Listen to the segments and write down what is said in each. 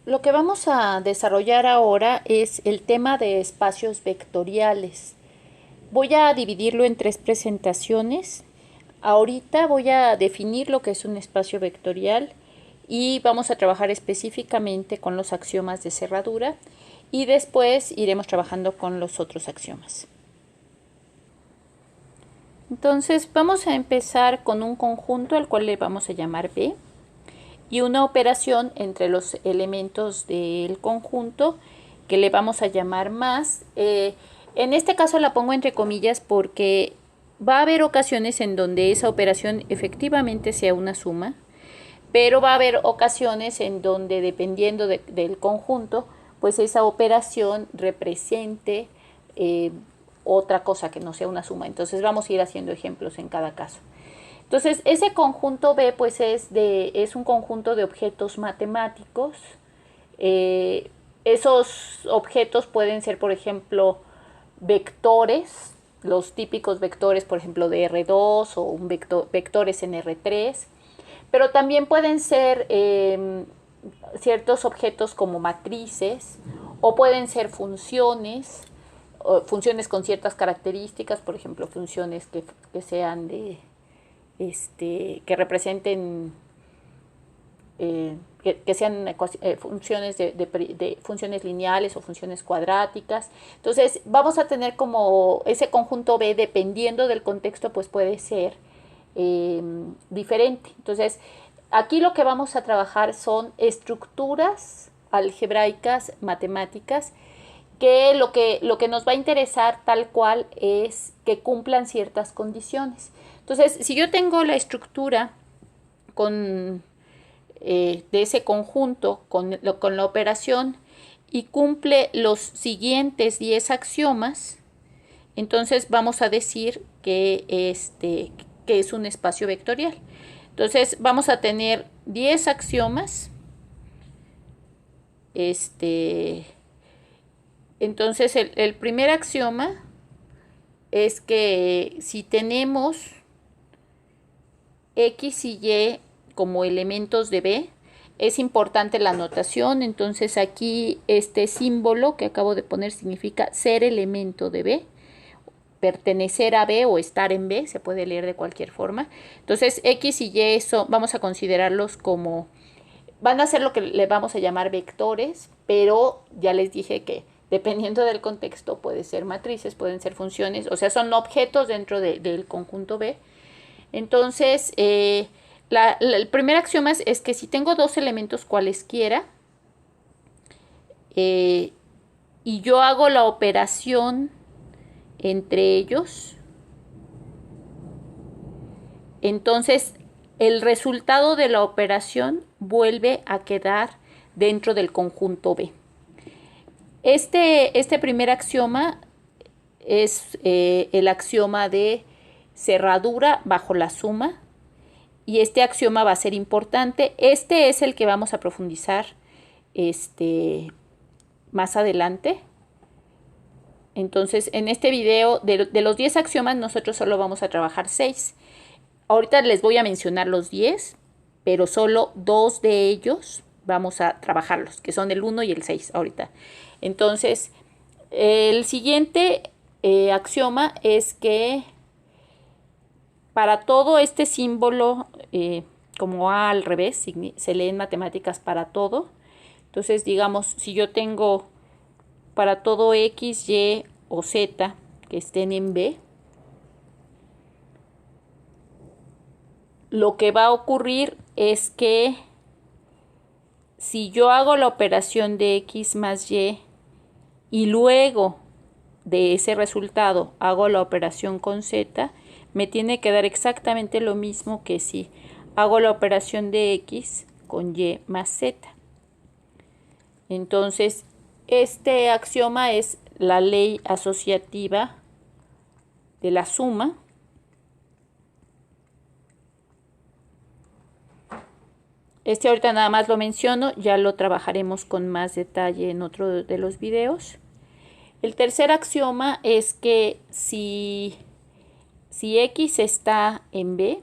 Lo que vamos a desarrollar ahora es el tema de espacios vectoriales. Voy a dividirlo en tres presentaciones. Ahorita voy a definir lo que es un espacio vectorial y vamos a trabajar específicamente con los axiomas de cerradura y después iremos trabajando con los otros axiomas. Entonces vamos a empezar con un conjunto al cual le vamos a llamar B y una operación entre los elementos del conjunto que le vamos a llamar más. En este caso la pongo entre comillas porque va a haber ocasiones en donde esa operación efectivamente sea una suma, pero va a haber ocasiones en donde dependiendo del conjunto, pues esa operación represente otra cosa que no sea una suma. Entonces vamos a ir haciendo ejemplos en cada caso. Entonces, ese conjunto B pues es un conjunto de objetos matemáticos. Esos objetos pueden ser, por ejemplo, vectores, los típicos vectores, por ejemplo, de R2 o vectores en R3, pero también pueden ser ciertos objetos como matrices o pueden ser funciones, funciones con ciertas características, por ejemplo, funciones que sean que representen que sean funciones de funciones lineales o funciones cuadráticas. Entonces vamos a tener como ese conjunto B, dependiendo del contexto, pues puede ser diferente. Entonces aquí lo que vamos a trabajar son estructuras algebraicas matemáticas que lo que nos va a interesar tal cual es que cumplan ciertas condiciones. Entonces, si yo tengo la estructura de ese conjunto con la operación y cumple los siguientes 10 axiomas, entonces vamos a decir que es un espacio vectorial. Entonces vamos a tener 10 axiomas. Entonces el primer axioma es que si tenemos X y Y como elementos de B, es importante la notación. Entonces aquí este símbolo que acabo de poner significa ser elemento de B, pertenecer a B o estar en B, se puede leer de cualquier forma. Entonces X y Y eso vamos a considerarlos como, van a ser lo que le vamos a llamar vectores, pero ya les dije que dependiendo del contexto puede ser matrices, pueden ser funciones, o sea, son objetos dentro del conjunto B. Entonces, el primer axioma es que si tengo dos elementos cualesquiera y yo hago la operación entre ellos, entonces el resultado de la operación vuelve a quedar dentro del conjunto B. Este primer axioma es el axioma de cerradura bajo la suma, y este axioma va a ser importante. Este es el que vamos a profundizar más adelante. Entonces, en este video, de los 10 axiomas, nosotros solo vamos a trabajar 6. Ahorita les voy a mencionar los 10, pero solo 2 de ellos vamos a trabajarlos, que son el 1 y el 6 ahorita. Entonces, el siguiente axioma es que para todo este símbolo, como A al revés, se lee en matemáticas para todo. Entonces, digamos, si yo tengo para todo X, Y o Z que estén en B, lo que va a ocurrir es que si yo hago la operación de X más Y y luego de ese resultado hago la operación con Z, me tiene que dar exactamente lo mismo que si hago la operación de X con Y más Z. Entonces, este axioma es la ley asociativa de la suma. Ahorita nada más lo menciono, ya lo trabajaremos con más detalle en otro de los videos. El tercer axioma es que si X está en B,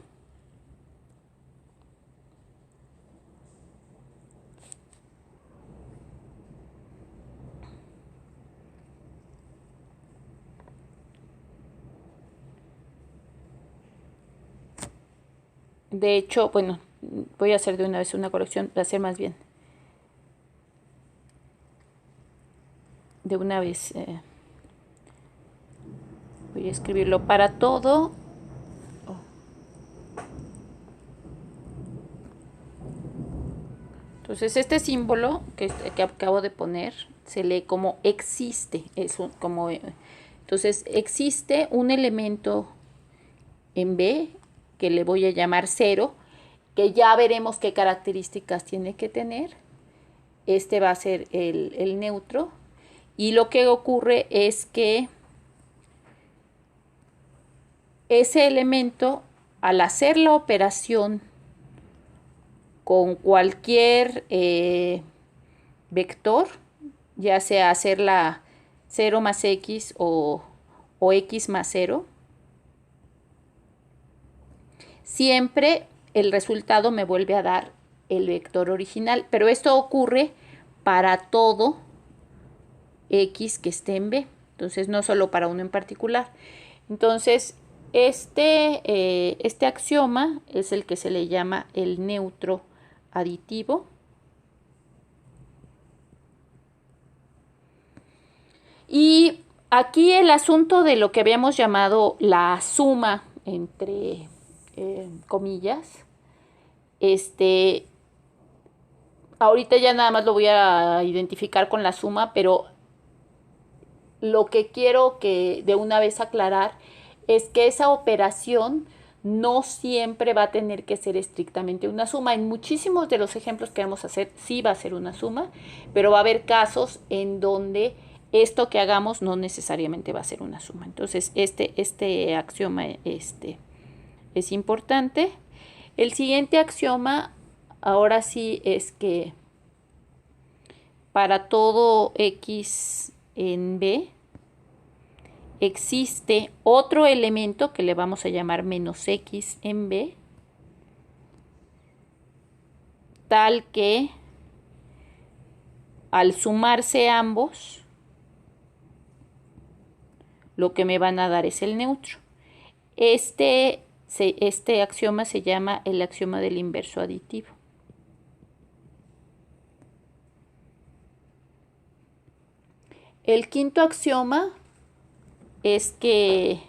De hecho, bueno, voy a hacer de una vez una corrección, voy a hacer más bien de una vez. Voy a escribirlo para todo. Entonces este símbolo que acabo de poner se lee como existe. Entonces existe un elemento en B que le voy a llamar 0, que ya veremos qué características tiene que tener. Este va a ser el neutro. Y lo que ocurre es que ese elemento, al hacer la operación con cualquier vector, ya sea hacerla 0 más x o x más 0, siempre el resultado me vuelve a dar el vector original, pero esto ocurre para todo x que esté en B, entonces no solo para uno en particular. Entonces este axioma es el que se le llama el neutro aditivo. Y aquí el asunto de lo que habíamos llamado la suma entre comillas, ahorita ya nada más lo voy a identificar con la suma, pero lo que quiero que de una vez aclarar es que esa operación no siempre va a tener que ser estrictamente una suma. En muchísimos de los ejemplos que vamos a hacer sí va a ser una suma, pero va a haber casos en donde esto que hagamos no necesariamente va a ser una suma. Entonces este axioma es importante. El siguiente axioma ahora sí es que para todo x en B existe otro elemento que le vamos a llamar menos x en B, tal que al sumarse ambos, lo que me van a dar es el neutro. Este axioma se llama el axioma del inverso aditivo. El quinto axioma es que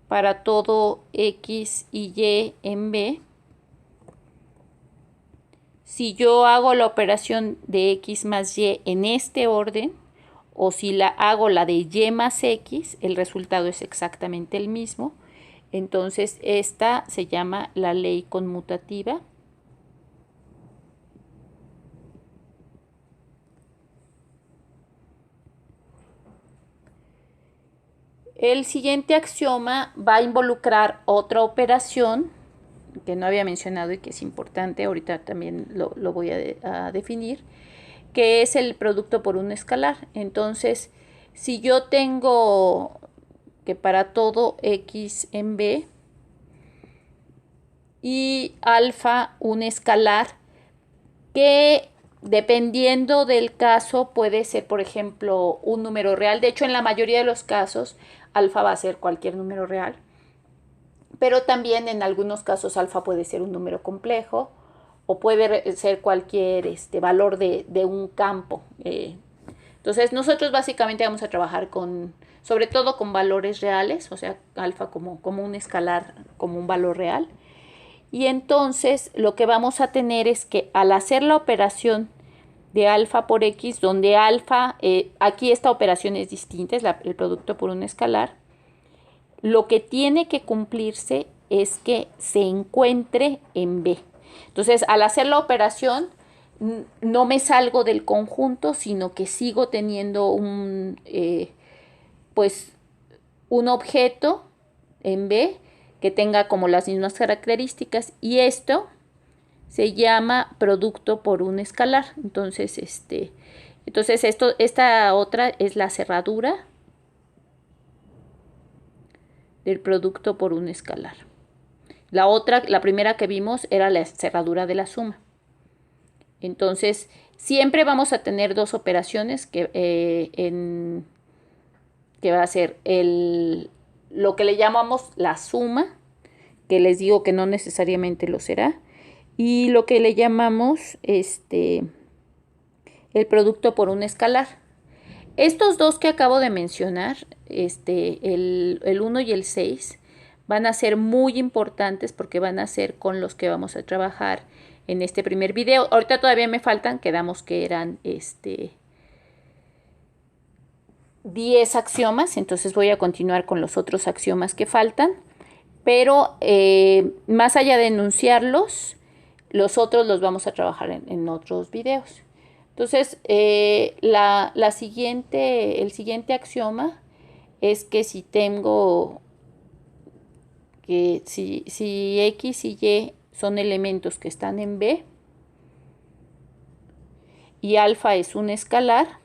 para todo x y y en B, si yo hago la operación de x más y en este orden, o si hago la de y más x, el resultado es exactamente el mismo. Entonces esta se llama la ley conmutativa. El siguiente axioma va a involucrar otra operación que no había mencionado y que es importante, ahorita también lo voy a definir, que es el producto por un escalar. Entonces, si yo tengo que para todo x en B y alfa un escalar que dependiendo del caso puede ser, por ejemplo, un número real. De hecho, en la mayoría de los casos, alfa va a ser cualquier número real. Pero también en algunos casos alfa puede ser un número complejo o puede ser cualquier valor de un campo. Entonces nosotros básicamente vamos a trabajar sobre todo con valores reales, o sea, alfa como un escalar, como un valor real. Y entonces lo que vamos a tener es que al hacer la operación de alfa por x, donde alfa, aquí esta operación es distinta, es el producto por un escalar, lo que tiene que cumplirse es que se encuentre en B. Entonces, al hacer la operación, no me salgo del conjunto, sino que sigo teniendo un objeto en B que tenga como las mismas características, y esto se llama producto por un escalar. Entonces, esta otra es la cerradura del producto por un escalar. La primera que vimos era la cerradura de la suma. Entonces, siempre vamos a tener dos operaciones que va a ser lo que le llamamos la suma, que les digo que no necesariamente lo será, y lo que le llamamos el producto por un escalar. Estos dos que acabo de mencionar, el 1 y el 6, van a ser muy importantes porque van a ser con los que vamos a trabajar en este primer video. Ahorita todavía me faltan, quedamos que eran 10 axiomas, entonces voy a continuar con los otros axiomas que faltan, pero más allá de enunciarlos, los otros los vamos a trabajar en otros videos. Entonces, el siguiente axioma es que si tengo que si X y Y son elementos que están en B y alfa es un escalar,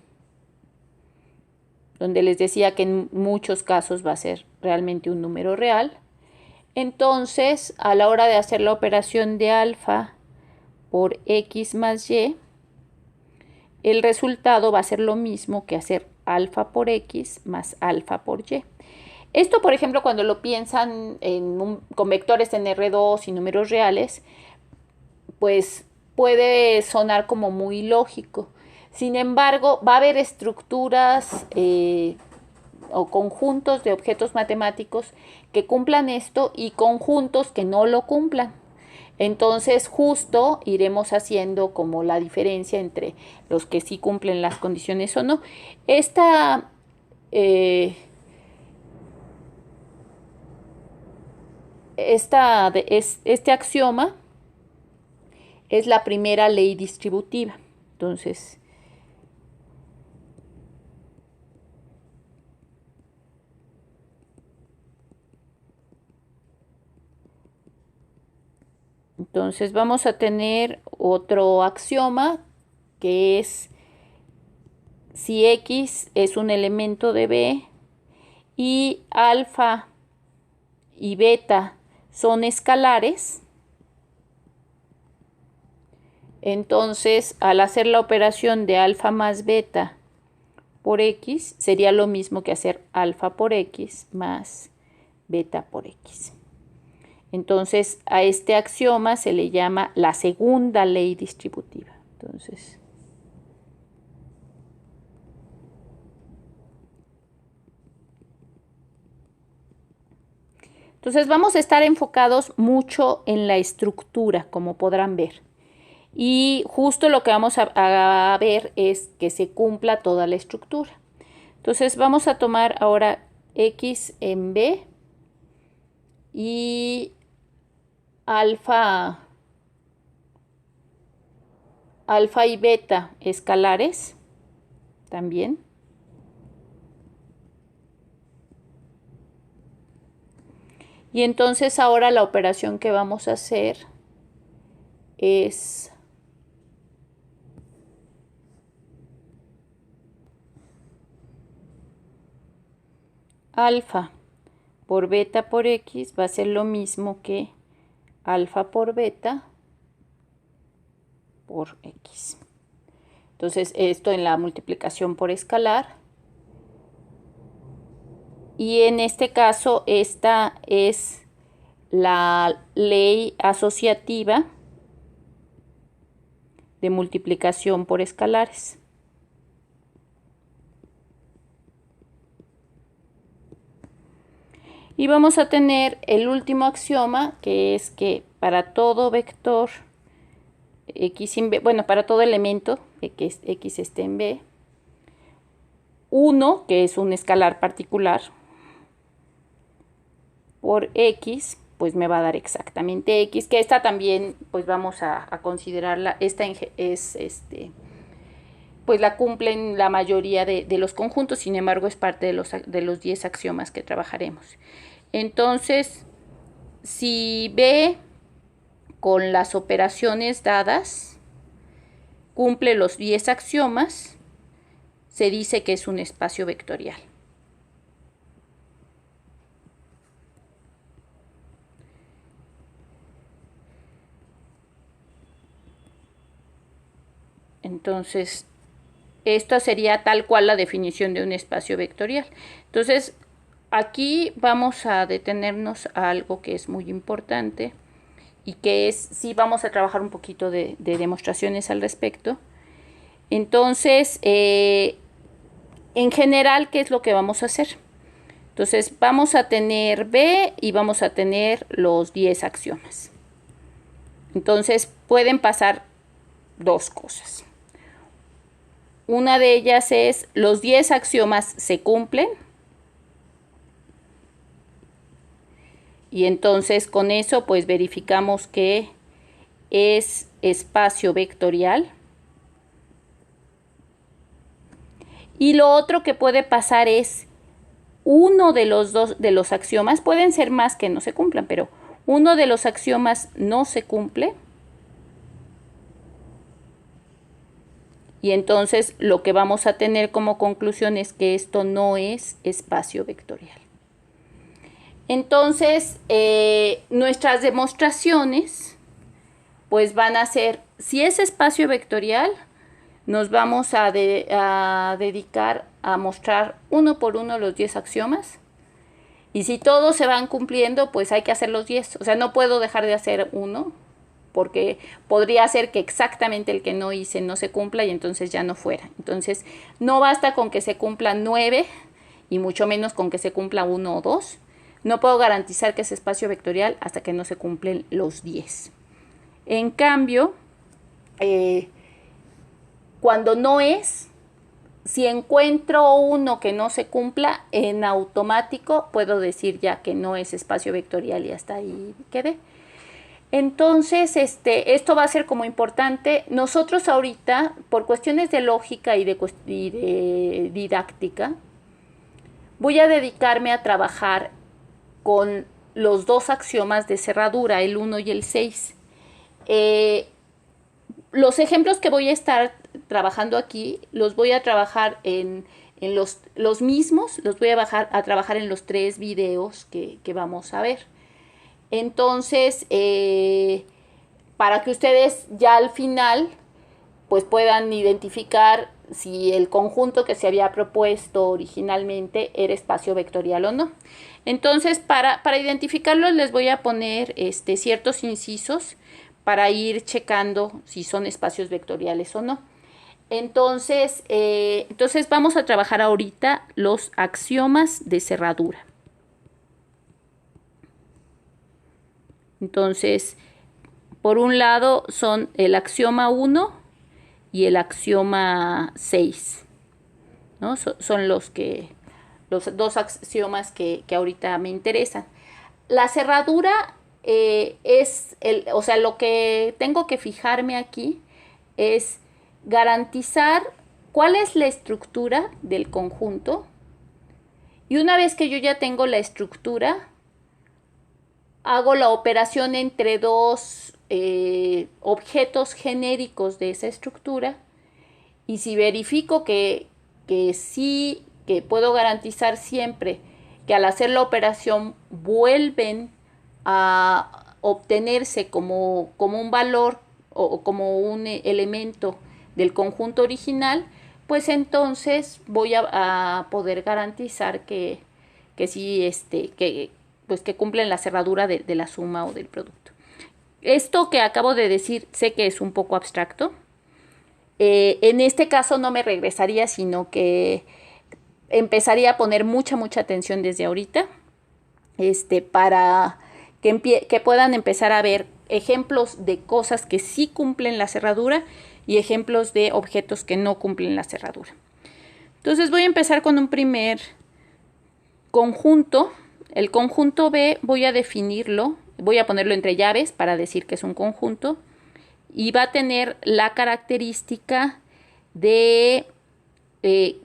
donde les decía que en muchos casos va a ser realmente un número real, entonces a la hora de hacer la operación de alfa por X más Y, el resultado va a ser lo mismo que hacer alfa por X más alfa por Y. Esto, por ejemplo, cuando lo piensan con vectores en R2 y números reales, pues puede sonar como muy lógico. Sin embargo, va a haber estructuras o conjuntos de objetos matemáticos que cumplan esto y conjuntos que no lo cumplan. Entonces, justo iremos haciendo como la diferencia entre los que sí cumplen las condiciones o no. Este axioma es la primera ley distributiva. Entonces vamos a tener otro axioma que es si X es un elemento de B y alfa y beta son escalares, entonces al hacer la operación de alfa más beta por X sería lo mismo que hacer alfa por X más beta por X. Entonces a este axioma se le llama la segunda ley distributiva. Entonces vamos a estar enfocados mucho en la estructura, como podrán ver. Y justo lo que vamos a ver es que se cumpla toda la estructura. Entonces vamos a tomar ahora X en B y alfa y beta escalares también. Y entonces ahora la operación que vamos a hacer es alfa por beta por X va a ser lo mismo que alfa por beta por X. Entonces esto en la multiplicación por escalar. Y en este caso esta es la ley asociativa de multiplicación por escalares. Y vamos a tener el último axioma, que es que para todo vector X en B, bueno, para todo elemento que X esté en B, 1, que es un escalar particular, por X, pues me va a dar exactamente X, que esta también, pues vamos a considerarla, esta es, pues la cumplen la mayoría de los conjuntos, sin embargo es parte de los 10 axiomas que trabajaremos. Entonces, si B con las operaciones dadas cumple los 10 axiomas, se dice que es un espacio vectorial. Entonces, esto sería tal cual la definición de un espacio vectorial. Entonces, aquí vamos a detenernos a algo que es muy importante y que es, sí vamos a trabajar un poquito de demostraciones al respecto. Entonces, en general, ¿qué es lo que vamos a hacer? Entonces, vamos a tener B y vamos a tener los 10 axiomas. Entonces, pueden pasar dos cosas. Una de ellas es, los 10 axiomas se cumplen. Y entonces con eso pues verificamos que es espacio vectorial. Y lo otro que puede pasar es uno de los axiomas, pueden ser más que no se cumplan, pero uno de los axiomas no se cumple. Y entonces lo que vamos a tener como conclusión es que esto no es espacio vectorial. Entonces, nuestras demostraciones pues van a ser, si es espacio vectorial, nos vamos a dedicar a mostrar uno por uno los 10 axiomas. Y si todos se van cumpliendo, pues hay que hacer los 10. O sea, no puedo dejar de hacer uno, porque podría ser que exactamente el que no hice no se cumpla y entonces ya no fuera. Entonces, no basta con que se cumplan 9 y mucho menos con que se cumpla 1 o 2. No puedo garantizar que es espacio vectorial hasta que no se cumplen los 10. En cambio, cuando no es, si encuentro uno que no se cumpla, en automático puedo decir ya que no es espacio vectorial y hasta ahí quedé. Entonces, esto va a ser como importante. Nosotros ahorita, por cuestiones de lógica y de didáctica, voy a dedicarme a trabajar con los dos axiomas de cerradura, el 1 y el 6. Los ejemplos que voy a estar trabajando aquí, los voy a trabajar en los mismos, los voy a trabajar en los 3 videos que vamos a ver. Entonces, para que ustedes ya al final pues puedan identificar si el conjunto que se había propuesto originalmente era espacio vectorial o no. Entonces, para identificarlos les voy a poner ciertos incisos para ir checando si son espacios vectoriales o no. Entonces vamos a trabajar ahorita los axiomas de cerradura. Entonces, por un lado son el axioma 1 y el axioma 6, ¿no? Son los dos axiomas que ahorita me interesan. La cerradura o sea, lo que tengo que fijarme aquí es garantizar cuál es la estructura del conjunto. Y una vez que yo ya tengo la estructura, hago la operación entre dos objetos genéricos de esa estructura. Y si verifico que sí, que puedo garantizar siempre que al hacer la operación vuelven a obtenerse como un valor o como un elemento del conjunto original, pues entonces voy a poder garantizar que sí, que cumplen la cerradura de la suma o del producto. Esto que acabo de decir sé que es un poco abstracto. En este caso no me regresaría, sino que empezaría a poner mucha atención desde ahorita, para que puedan empezar a ver ejemplos de cosas que sí cumplen la cerradura y ejemplos de objetos que no cumplen la cerradura. Entonces voy a empezar con un primer conjunto. El conjunto B voy a definirlo, voy a ponerlo entre llaves para decir que es un conjunto, y va a tener la característica de que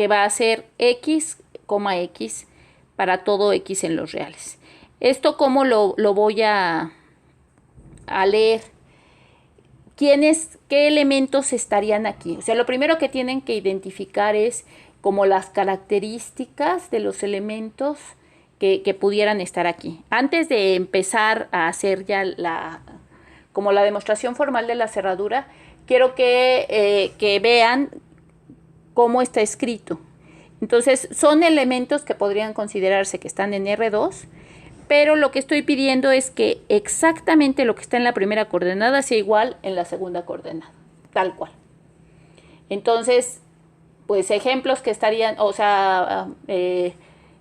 va a ser x, x para todo x en los reales. Esto cómo lo voy a leer. ¿Qué elementos estarían aquí? O sea, lo primero que tienen que identificar es como las características de los elementos que pudieran estar aquí. Antes de empezar a hacer ya como la demostración formal de la cerradura, quiero que vean cómo está escrito. Entonces, son elementos que podrían considerarse que están en R2, pero lo que estoy pidiendo es que exactamente lo que está en la primera coordenada sea igual en la segunda coordenada, tal cual. Entonces, pues ejemplos que estarían, o sea,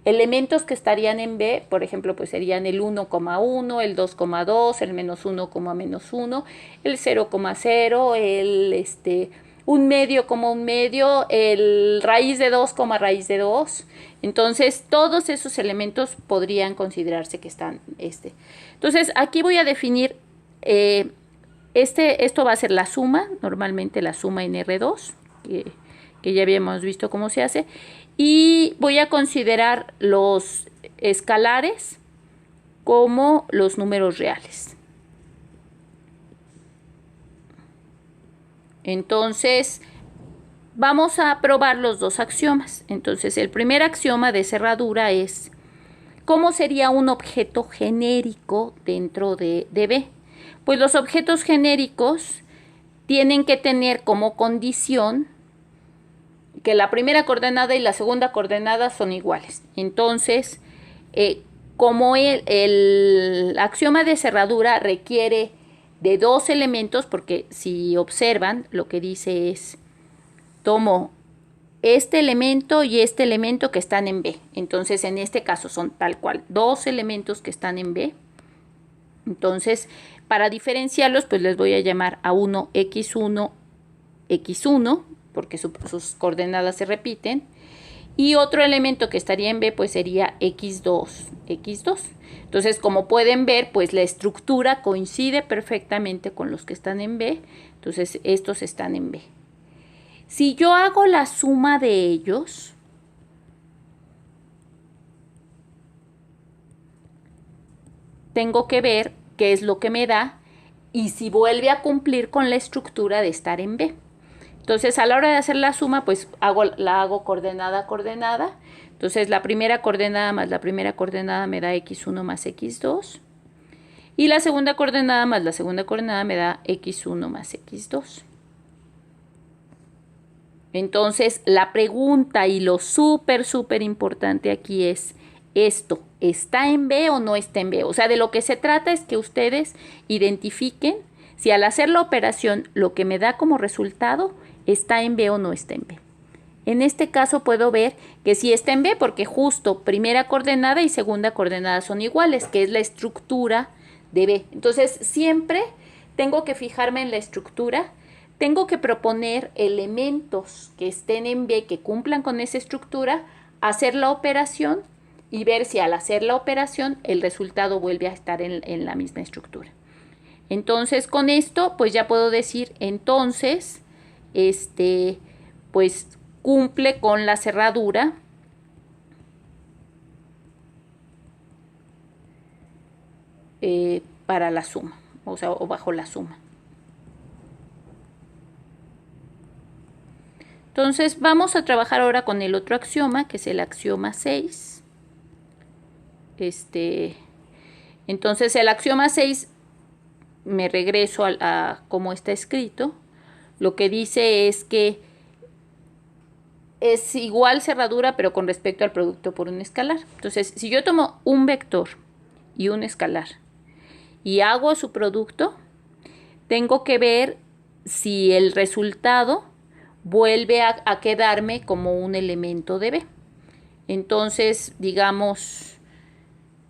elementos que estarían en B, por ejemplo, pues serían el 1,1, el 2,2, el menos 1, menos 1, el 0,0, el un medio como un medio, el raíz de 2, raíz de 2. Entonces, todos esos elementos podrían considerarse que están Entonces, aquí voy a definir, esto va a ser la suma, normalmente la suma en R2, que ya habíamos visto cómo se hace. Y voy a considerar los escalares como los números reales. Entonces, vamos a probar los dos axiomas. Entonces, el primer axioma de cerradura es ¿cómo sería un objeto genérico dentro de B? Pues los objetos genéricos tienen que tener como condición que la primera coordenada y la segunda coordenada son iguales. Entonces, como el axioma de cerradura requiere de dos elementos, porque si observan, lo que dice es, tomo este elemento y este elemento que están en B. Entonces, en este caso son tal cual, dos elementos que están en B. Entonces, para diferenciarlos, pues les voy a llamar a uno X1, X1, porque sus coordenadas se repiten. Y otro elemento que estaría en B, pues sería X2, X2. Entonces, como pueden ver, pues la estructura coincide perfectamente con los que están en B. Entonces, estos están en B. Si yo hago la suma de ellos, tengo que ver qué es lo que me da y si vuelve a cumplir con la estructura de estar en B. Entonces, a la hora de hacer la suma, pues la hago coordenada a coordenada. Entonces, la primera coordenada más la primera coordenada me da X1 más X2. Y la segunda coordenada más la segunda coordenada me da X1 más X2. Entonces, la pregunta y lo súper importante aquí es, ¿esto está en B o no está en B? O sea, de lo que se trata es que ustedes identifiquen si al hacer la operación lo que me da como resultado está en B o no está en B. En este caso puedo ver que sí está en B porque justo primera coordenada y segunda coordenada son iguales, que es la estructura de B. Entonces, siempre tengo que fijarme en la estructura. Tengo que proponer elementos que estén en B, que cumplan con esa estructura, hacer la operación y ver si al hacer la operación el resultado vuelve a estar en la misma estructura. Entonces, con esto, pues ya puedo decir, entonces, pues cumple con la cerradura para la suma, o sea, o bajo la suma. Entonces, vamos a trabajar ahora con el otro axioma, que es el axioma 6. Entonces, el axioma 6, me regreso a cómo está escrito. Lo que dice es que es igual cerradura, pero con respecto al producto por un escalar. Entonces, si yo tomo un vector y un escalar y hago su producto, tengo que ver si el resultado vuelve a quedarme como un elemento de B. Entonces, digamos,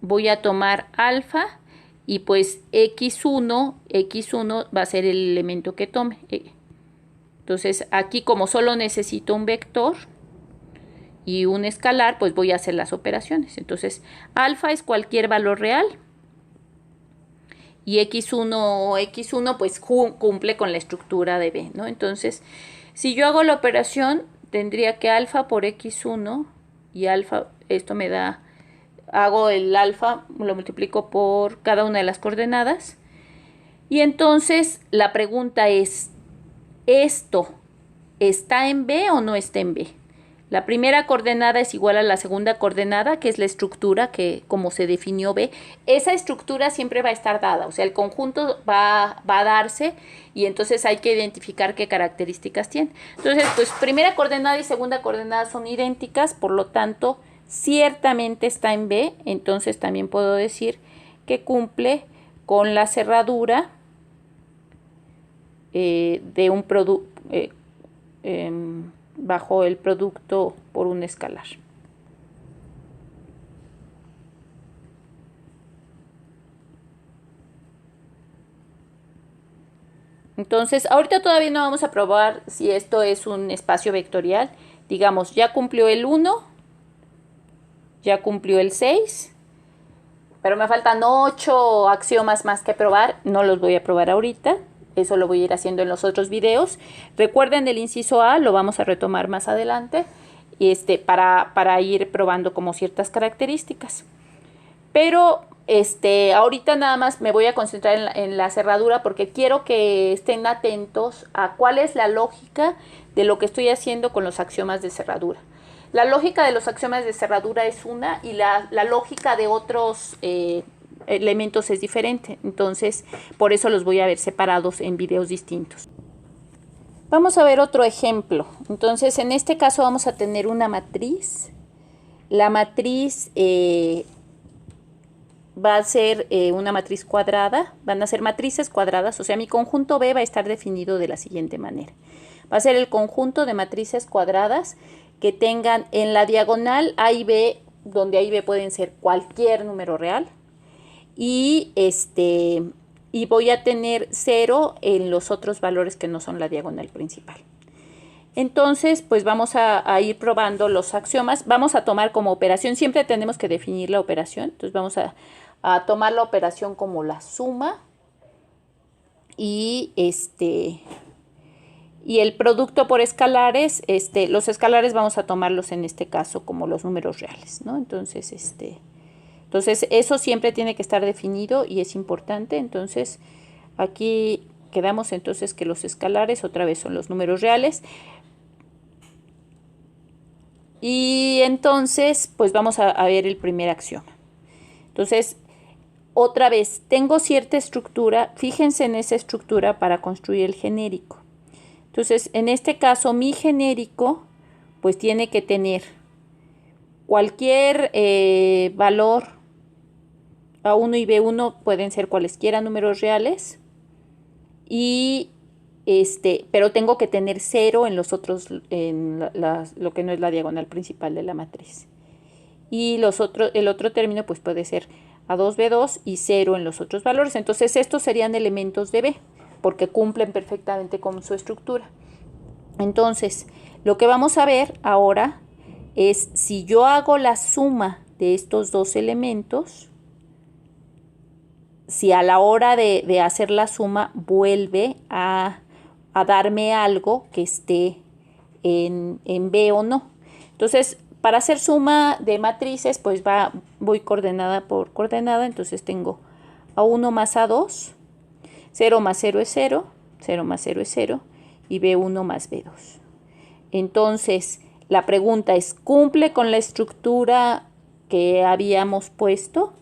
voy a tomar alfa y pues X1 va a ser el elemento que tome. Entonces, aquí como solo necesito un vector y un escalar, pues voy a hacer las operaciones. Entonces, alfa es cualquier valor real y X1 pues cumple con la estructura de B, ¿no? Entonces, si yo hago la operación, tendría que alfa por X1 y alfa, esto me da, hago el alfa, lo multiplico por cada una de las coordenadas. Y entonces la pregunta es, ¿esto está en B o no está en B? La primera coordenada es igual a la segunda coordenada, que es la estructura que como se definió B. Esa estructura siempre va a estar dada, o sea, el conjunto va a darse y entonces hay que identificar qué características tiene. Entonces, pues primera coordenada y segunda coordenada son idénticas, por lo tanto, ciertamente está en B, entonces también puedo decir que cumple con la cerradura de un producto bajo el producto por un escalar. Entonces, ahorita todavía no vamos a probar si esto es un espacio vectorial. Digamos, ya cumplió el 1, ya cumplió el 6, pero me faltan 8 axiomas más que probar. No los voy a probar ahorita. Eso lo voy a ir haciendo en los otros videos. Recuerden el inciso A, lo vamos a retomar más adelante para ir probando como ciertas características. Pero ahorita nada más me voy a concentrar en la cerradura porque quiero que estén atentos a cuál es la lógica de lo que estoy haciendo con los axiomas de cerradura. La lógica de los axiomas de cerradura es una y la lógica de otros elementos es diferente, entonces por eso los voy a ver separados en videos distintos. Vamos a ver otro ejemplo. Entonces en este caso vamos a tener una matriz. La matriz va a ser una matriz cuadrada, van a ser matrices cuadradas, o sea mi conjunto B va a estar definido de la siguiente manera. Va a ser el conjunto de matrices cuadradas que tengan en la diagonal A y B, donde A y B pueden ser cualquier número real. Y voy a tener 0 en los otros valores que no son la diagonal principal. Entonces, pues vamos a ir probando los axiomas. Vamos a tomar como operación, siempre tenemos que definir la operación. Entonces vamos a tomar la operación como la suma. Y el producto por escalares, los escalares vamos a tomarlos en este caso como los números reales, ¿no? Entonces, entonces eso siempre tiene que estar definido y es importante. Entonces aquí quedamos entonces que los escalares otra vez son los números reales. Y entonces pues vamos a ver el primer axioma. Entonces otra vez tengo cierta estructura, fíjense en esa estructura para construir el genérico. Entonces en este caso mi genérico pues tiene que tener cualquier valor. A1 y B1 pueden ser cualesquiera números reales y pero tengo que tener 0 en los otros, en lo que no es la diagonal principal de la matriz. Y el otro término pues puede ser A2, B2 y 0 en los otros valores. Entonces estos serían elementos de B porque cumplen perfectamente con su estructura. Entonces lo que vamos a ver ahora es si yo hago la suma de estos dos elementos, si a la hora de hacer la suma vuelve a darme algo que esté en B o no. Entonces, para hacer suma de matrices, pues voy coordenada por coordenada. Entonces tengo A1 más A2, 0 más 0 es 0, 0 más 0 es 0, y B1 más B2. Entonces, la pregunta es, ¿cumple con la estructura que habíamos puesto?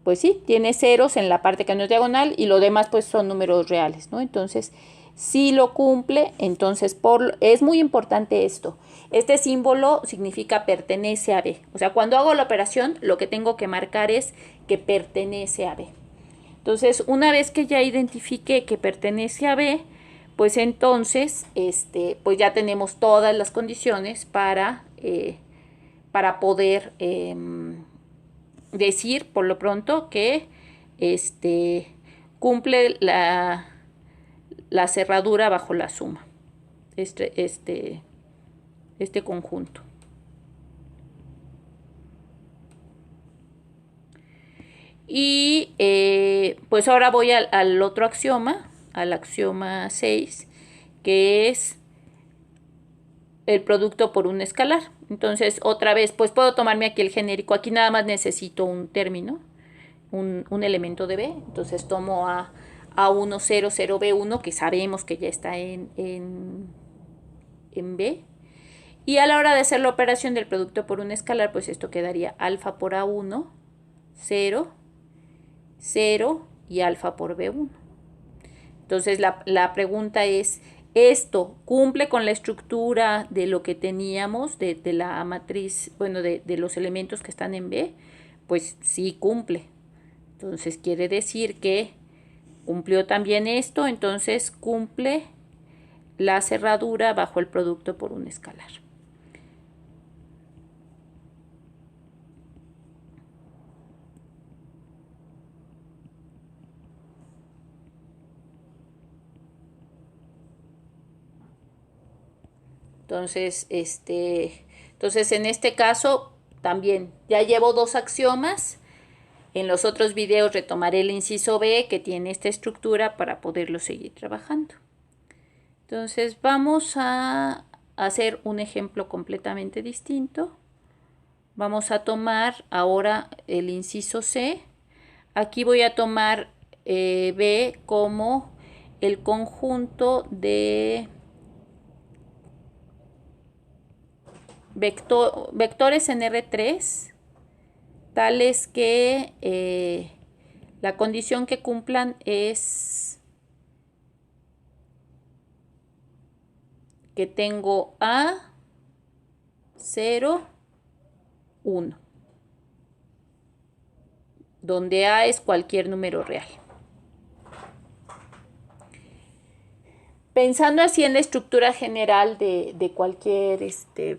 Pues sí, tiene ceros en la parte que no es diagonal y lo demás pues son números reales, ¿no? Entonces, si lo cumple, entonces es muy importante esto. Este símbolo significa pertenece a B. O sea, cuando hago la operación, lo que tengo que marcar es que pertenece a B. Entonces, una vez que ya identifique que pertenece a B, pues entonces, pues ya tenemos todas las condiciones para poder decir por lo pronto que cumple la cerradura bajo la suma, este conjunto. Y pues ahora voy al otro axioma, al axioma 6, que es el producto por un escalar. Entonces, otra vez, pues puedo tomarme aquí el genérico. Aquí nada más necesito un término, un elemento de B. Entonces tomo A1, 0, 0, B1, que sabemos que ya está en B. Y a la hora de hacer la operación del producto por un escalar, pues esto quedaría alfa por A1, 0, 0 y alfa por B1. Entonces la pregunta es, ¿esto cumple con la estructura de lo que teníamos, de la matriz, bueno, de los elementos que están en B? Pues sí cumple. Entonces quiere decir que cumplió también esto, entonces cumple la cerradura bajo el producto por un escalar. Entonces, en este caso también ya llevo dos axiomas. En los otros videos retomaré el inciso B que tiene esta estructura para poderlo seguir trabajando. Entonces vamos a hacer un ejemplo completamente distinto. Vamos a tomar ahora el inciso C. Aquí voy a tomar B como el conjunto de vectores en R3, tales que la condición que cumplan es que tengo A, 0, 1, donde A es cualquier número real. Pensando así en la estructura general de cualquier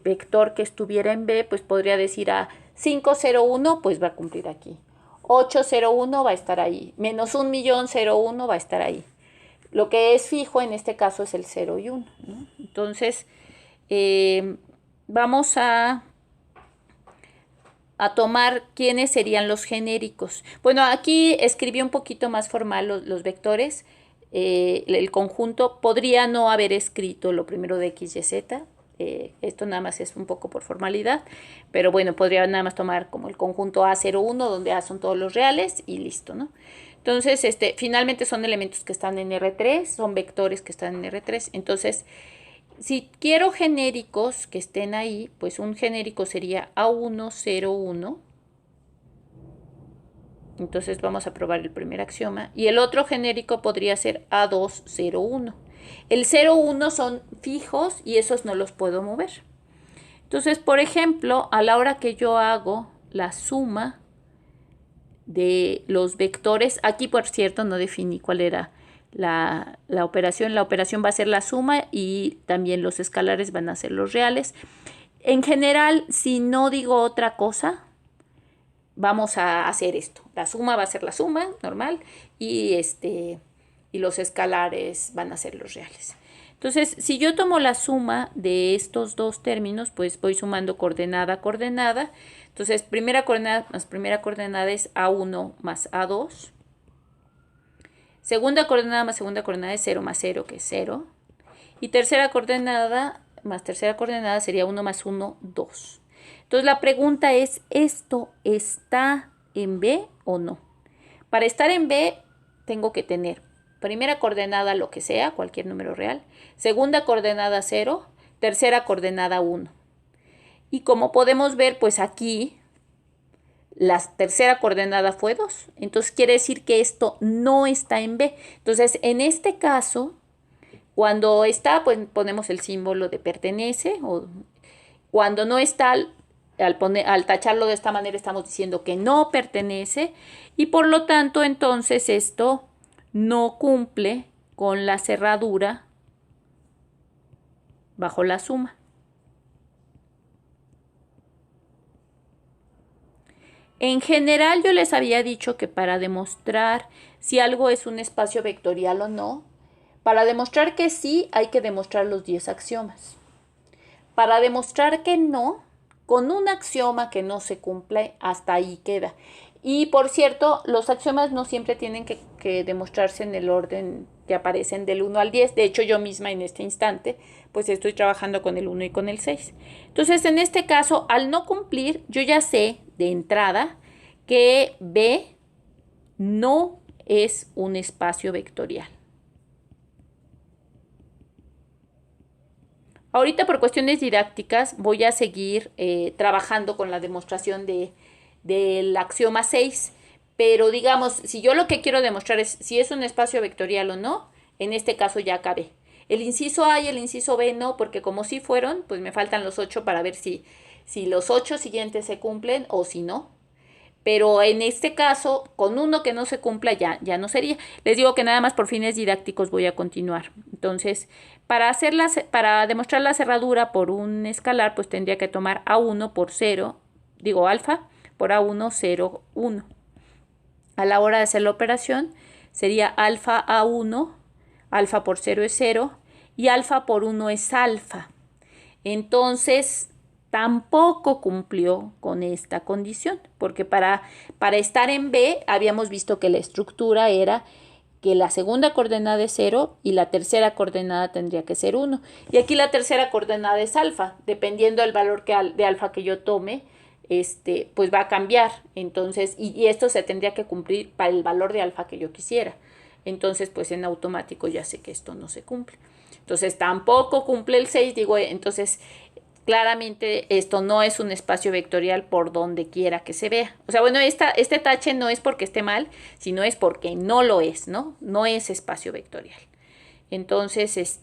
vector que estuviera en B, pues podría decir a 501, pues va a cumplir aquí. 801 va a estar ahí. Menos 1.000.001 va a estar ahí. Lo que es fijo en este caso es el 0 y 1, ¿no? Entonces, vamos a tomar quiénes serían los genéricos. Bueno, aquí escribí un poquito más formal los vectores. El conjunto podría no haber escrito lo primero de x, y, z. Esto nada más es un poco por formalidad, pero bueno, podría nada más tomar como el conjunto A01, donde A son todos los reales y listo, ¿no? Entonces, finalmente son elementos que están en R3, son vectores que están en R3. Entonces, si quiero genéricos que estén ahí, pues un genérico sería A101. Entonces vamos a probar el primer axioma. Y el otro genérico podría ser A201. El 01 son fijos y esos no los puedo mover. Entonces, por ejemplo, a la hora que yo hago la suma de los vectores, aquí por cierto no definí cuál era la operación. La operación va a ser la suma y también los escalares van a ser los reales. En general, si no digo otra cosa, vamos a hacer esto. La suma va a ser la suma normal y los escalares van a ser los reales. Entonces, si yo tomo la suma de estos dos términos, pues voy sumando coordenada a coordenada. Entonces, primera coordenada más primera coordenada es A1 más A2. Segunda coordenada más segunda coordenada es 0 más 0, que es 0. Y tercera coordenada más tercera coordenada sería 1 más 1, 2. Entonces la pregunta es, ¿esto está en B o no? Para estar en B tengo que tener primera coordenada lo que sea, cualquier número real, segunda coordenada 0, tercera coordenada 1. Y como podemos ver, pues aquí la tercera coordenada fue 2. Entonces quiere decir que esto no está en B. Entonces en este caso, cuando está, pues ponemos el símbolo de pertenece. O cuando no está, al tacharlo de esta manera estamos diciendo que no pertenece. Y por lo tanto, entonces esto no cumple con la cerradura bajo la suma. En general yo les había dicho que para demostrar si algo es un espacio vectorial o no, para demostrar que sí hay que demostrar los 10 axiomas. Para demostrar que no, con un axioma que no se cumple, hasta ahí queda. Y por cierto, los axiomas no siempre tienen que demostrarse en el orden que aparecen del 1 al 10. De hecho, yo misma en este instante, pues estoy trabajando con el 1 y con el 6. Entonces, en este caso, al no cumplir, yo ya sé de entrada que B no es un espacio vectorial. Ahorita por cuestiones didácticas voy a seguir trabajando con la demostración del axioma 6, pero digamos, si yo lo que quiero demostrar es si es un espacio vectorial o no, en este caso ya acabé. El inciso A y el inciso B no, porque como sí fueron, pues me faltan los 8 para ver si los 8 siguientes se cumplen o si no. Pero en este caso, con uno que no se cumpla ya no sería. Les digo que nada más por fines didácticos voy a continuar. Entonces, para demostrar la cerradura por un escalar, pues tendría que tomar A1 por 0, digo alfa, por A1, 0, 1. A la hora de hacer la operación, sería alfa A1, alfa por 0 es 0, y alfa por 1 es alfa. Entonces, tampoco cumplió con esta condición, porque para estar en B habíamos visto que la estructura era que la segunda coordenada es 0 y la tercera coordenada tendría que ser 1. Y aquí la tercera coordenada es alfa, dependiendo del valor de alfa que yo tome, pues va a cambiar. Entonces, y esto se tendría que cumplir para el valor de alfa que yo quisiera. Entonces, pues en automático ya sé que esto no se cumple. Entonces, tampoco cumple el 6, digo, entonces claramente esto no es un espacio vectorial por donde quiera que se vea. O sea, bueno, este tache no es porque esté mal, sino es porque no lo es, ¿no? No es espacio vectorial. Entonces,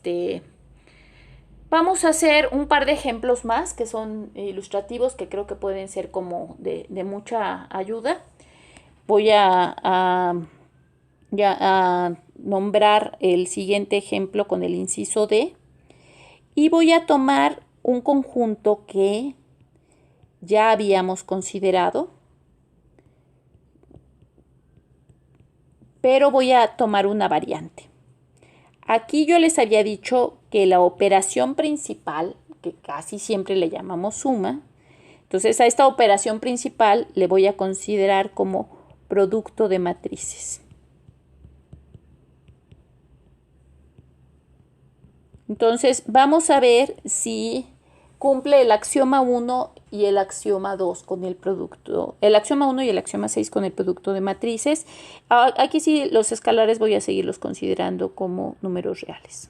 vamos a hacer un par de ejemplos más que son ilustrativos, que creo que pueden ser como de mucha ayuda. Voy a nombrar el siguiente ejemplo con el inciso D y voy a tomar un conjunto que ya habíamos considerado, pero voy a tomar una variante. Aquí yo les había dicho que la operación principal, que casi siempre le llamamos suma, entonces a esta operación principal le voy a considerar como producto de matrices. Entonces vamos a ver si cumple el axioma 1 y el axioma 2 con el producto, el axioma 1 y el axioma 6 con el producto de matrices. Aquí sí los escalares voy a seguirlos considerando como números reales.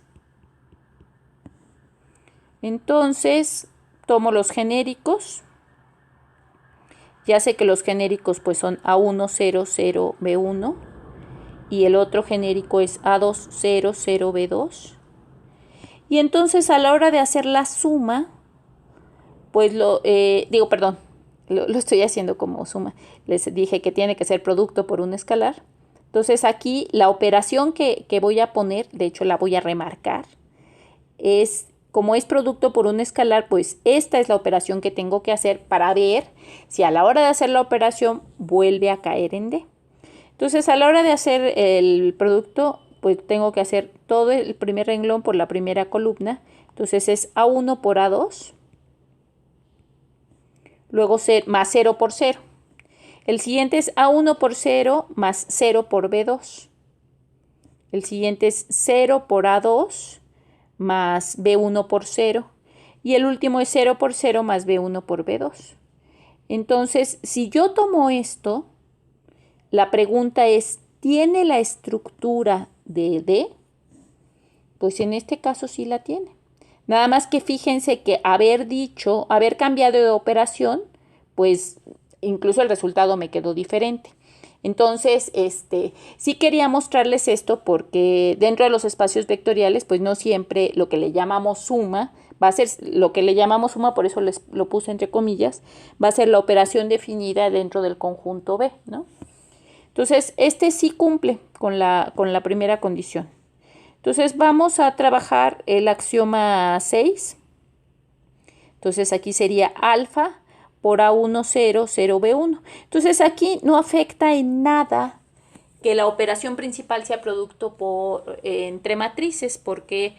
Entonces tomo los genéricos. Ya sé que los genéricos pues son A1, 0, 0, B1 y el otro genérico es A2, 0, 0, B2. Y entonces a la hora de hacer la suma, pues lo estoy haciendo como suma. Les dije que tiene que ser producto por un escalar. Entonces aquí la operación que voy a poner, de hecho la voy a remarcar, es como es producto por un escalar, pues esta es la operación que tengo que hacer para ver si a la hora de hacer la operación vuelve a caer en D. Entonces a la hora de hacer el producto, pues tengo que hacer todo el primer renglón por la primera columna. Entonces es A1 por A2. Luego más 0 por 0. El siguiente es A1 por 0 más 0 por B2. El siguiente es 0 por A2 más B1 por 0. Y el último es 0 por 0 más B1 por B2. Entonces, si yo tomo esto, la pregunta es, ¿tiene la estructura de D? Pues en este caso sí la tiene. Nada más que fíjense que haber cambiado de operación, pues incluso el resultado me quedó diferente. Entonces, sí quería mostrarles esto porque dentro de los espacios vectoriales, pues no siempre lo que le llamamos suma, va a ser lo que le llamamos suma, por eso lo puse entre comillas, va a ser la operación definida dentro del conjunto B, ¿no? Entonces, sí cumple con la primera condición. Entonces, vamos a trabajar el axioma 6. Entonces, aquí sería alfa por A1, 0, 0, B1. Entonces, aquí no afecta en nada que la operación principal sea producto entre matrices, porque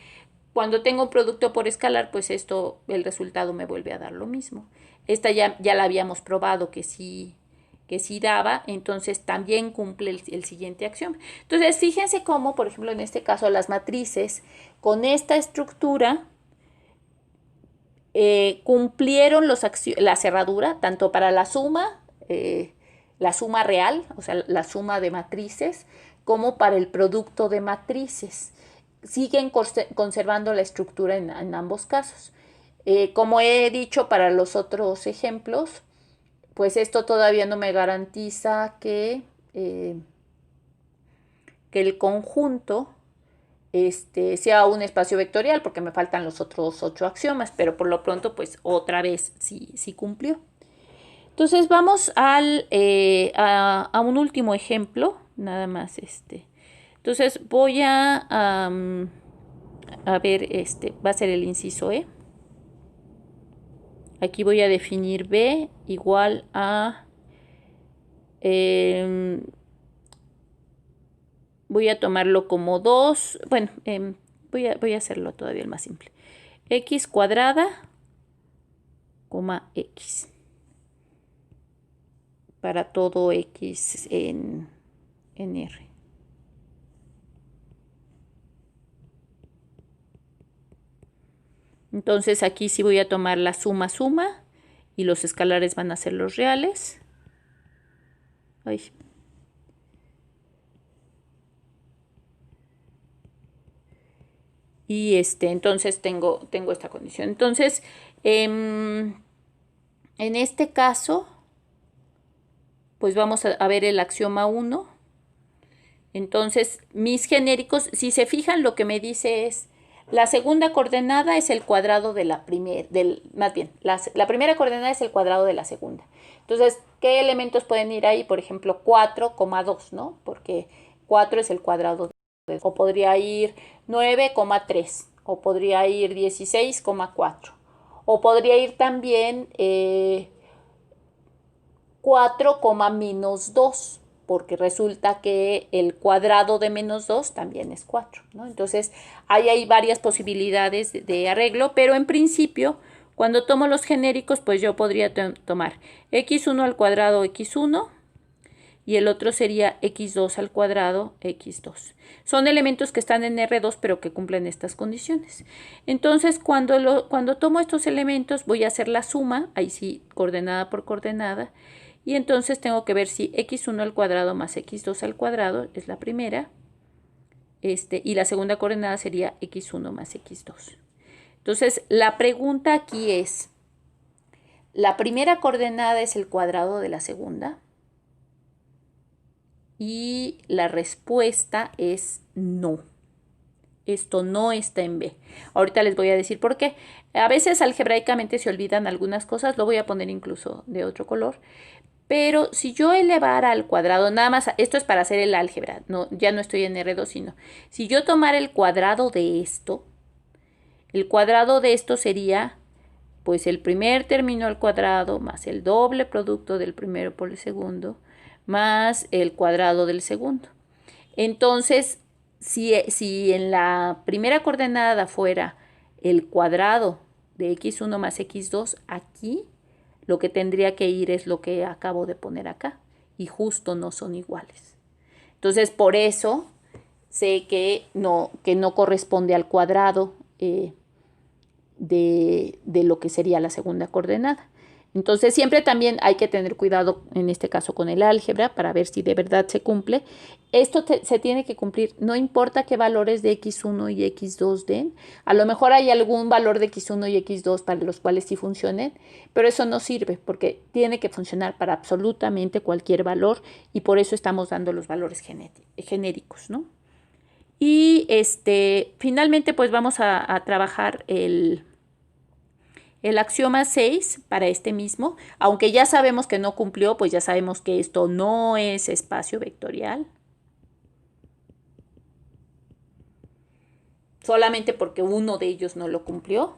cuando tengo un producto por escalar, pues el resultado me vuelve a dar lo mismo. Esta ya la habíamos probado que sí daba, entonces también cumple el siguiente axioma. Entonces, fíjense cómo, por ejemplo, en este caso, las matrices con esta estructura cumplieron la cerradura, tanto para la suma real, o sea, la suma de matrices, como para el producto de matrices. siguen conservando la estructura en ambos casos. Como he dicho para los otros ejemplos, pues esto todavía no me garantiza que el conjunto sea un espacio vectorial, porque me faltan los otros 8 axiomas, pero por lo pronto, pues otra vez sí cumplió. Entonces vamos a un último ejemplo, nada más Entonces voy a ver, va a ser el inciso E. Aquí voy a definir B igual a... voy a tomarlo como 2, bueno, voy a hacerlo todavía el más simple. X cuadrada, coma X. Para todo X en R. Entonces aquí sí voy a tomar la suma y los escalares van a ser los reales. Ay. Y entonces tengo esta condición. Entonces, en este caso, pues vamos a ver el axioma 1. Entonces, mis genéricos, si se fijan, lo que me dice es, la segunda coordenada es el cuadrado de la primera, más bien, la primera coordenada es el cuadrado de la segunda. Entonces, ¿qué elementos pueden ir ahí? Por ejemplo, 4,2, ¿no? Porque 4 es el cuadrado de, o podría ir 9,3, o podría ir 16,4, o podría ir también 4, menos 2, porque resulta que el cuadrado de menos 2 también es 4, ¿no? Entonces, hay varias posibilidades de arreglo, pero en principio, cuando tomo los genéricos, pues yo podría tomar x1 al cuadrado x1 y el otro sería x2 al cuadrado x2. Son elementos que están en R2, pero que cumplen estas condiciones. Entonces, cuando tomo estos elementos, voy a hacer la suma, ahí sí, coordenada por coordenada, y entonces tengo que ver si x1 al cuadrado más x2 al cuadrado es la primera, y la segunda coordenada sería x1 más x2. Entonces, la pregunta aquí es, ¿la primera coordenada es el cuadrado de la segunda? Y la respuesta es no. Esto no está en B. Ahorita les voy a decir por qué. A veces algebraicamente se olvidan algunas cosas, lo voy a poner incluso de otro color. Pero si yo elevara al cuadrado, nada más, esto es para hacer el álgebra, no, ya no estoy en R2, sino, si yo tomara el cuadrado de esto, el cuadrado de esto sería, pues el primer término al cuadrado más el doble producto del primero por el segundo, más el cuadrado del segundo. Entonces, si en la primera coordenada fuera el cuadrado de x1 más x2, aquí lo que tendría que ir es lo que acabo de poner acá, y justo no son iguales. Entonces, por eso sé que no corresponde al cuadrado de lo que sería la segunda coordenada. Entonces, siempre también hay que tener cuidado, en este caso con el álgebra, para ver si de verdad se cumple. Esto se tiene que cumplir, no importa qué valores de x1 y x2 den. A lo mejor hay algún valor de x1 y x2 para los cuales sí funcionen, pero eso no sirve porque tiene que funcionar para absolutamente cualquier valor, y por eso estamos dando los valores genéricos, ¿no? Y finalmente, pues vamos a trabajar el axioma 6 para este mismo, aunque ya sabemos que no cumplió, pues ya sabemos que esto no es espacio vectorial. Solamente porque uno de ellos no lo cumplió.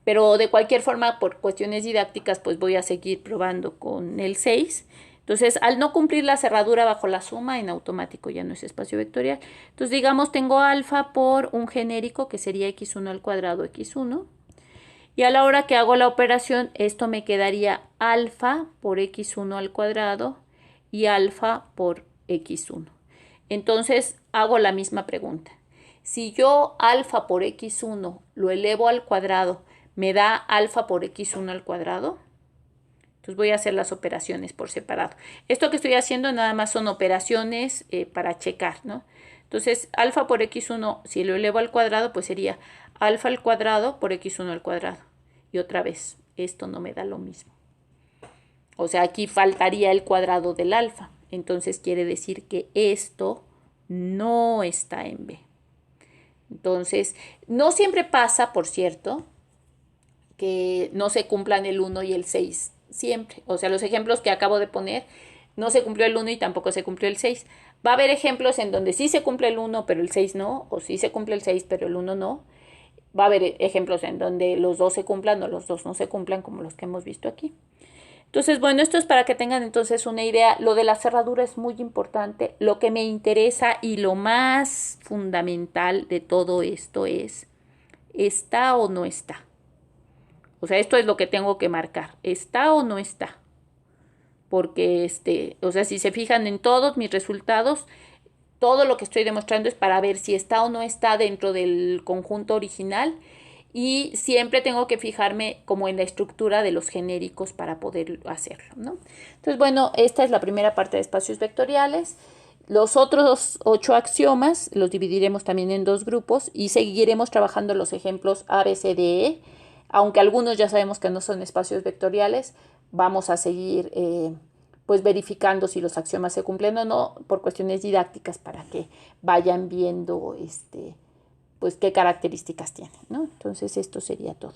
Pero de cualquier forma, por cuestiones didácticas, pues voy a seguir probando con el 6. Entonces, al no cumplir la cerradura bajo la suma, en automático ya no es espacio vectorial. Entonces, digamos, tengo alfa por un genérico que sería x1 al cuadrado x1. Y a la hora que hago la operación, esto me quedaría alfa por x1 al cuadrado y alfa por x1. Entonces, hago la misma pregunta. Si yo alfa por x1 lo elevo al cuadrado, ¿me da alfa por x1 al cuadrado? Entonces voy a hacer las operaciones por separado. Esto que estoy haciendo nada más son operaciones para checar, ¿no? Entonces, alfa por x1, si lo elevo al cuadrado, pues sería alfa al cuadrado por x1 al cuadrado. Y otra vez, esto no me da lo mismo. O sea, aquí faltaría el cuadrado del alfa. Entonces quiere decir que esto no está en B. Entonces, no siempre pasa, por cierto, que no se cumplan el 1 y el 6. Siempre. O sea, los ejemplos que acabo de poner, no se cumplió el 1 y tampoco se cumplió el 6. Va a haber ejemplos en donde sí se cumple el 1, pero el 6 no. O sí se cumple el 6, pero el 1 no. Va a haber ejemplos en donde los dos se cumplan o los dos no se cumplan, como los que hemos visto aquí. Entonces, bueno, esto es para que tengan entonces una idea. Lo de la cerradura es muy importante. Lo que me interesa y lo más fundamental de todo esto es, ¿está o no está? O sea, esto es lo que tengo que marcar. ¿Está o no está? Porque, o sea, si se fijan en todos mis resultados, todo lo que estoy demostrando es para ver si está o no está dentro del conjunto original. Y siempre tengo que fijarme como en la estructura de los genéricos para poder hacerlo, ¿no? Entonces, bueno, esta es la primera parte de espacios vectoriales. Los otros 8 axiomas los dividiremos también en 2 grupos y seguiremos trabajando los ejemplos A, B, C, D, E. Aunque algunos ya sabemos que no son espacios vectoriales, vamos a seguir pues verificando si los axiomas se cumplen o no por cuestiones didácticas para que vayan viendo pues qué características tienen, ¿no? Entonces esto sería todo.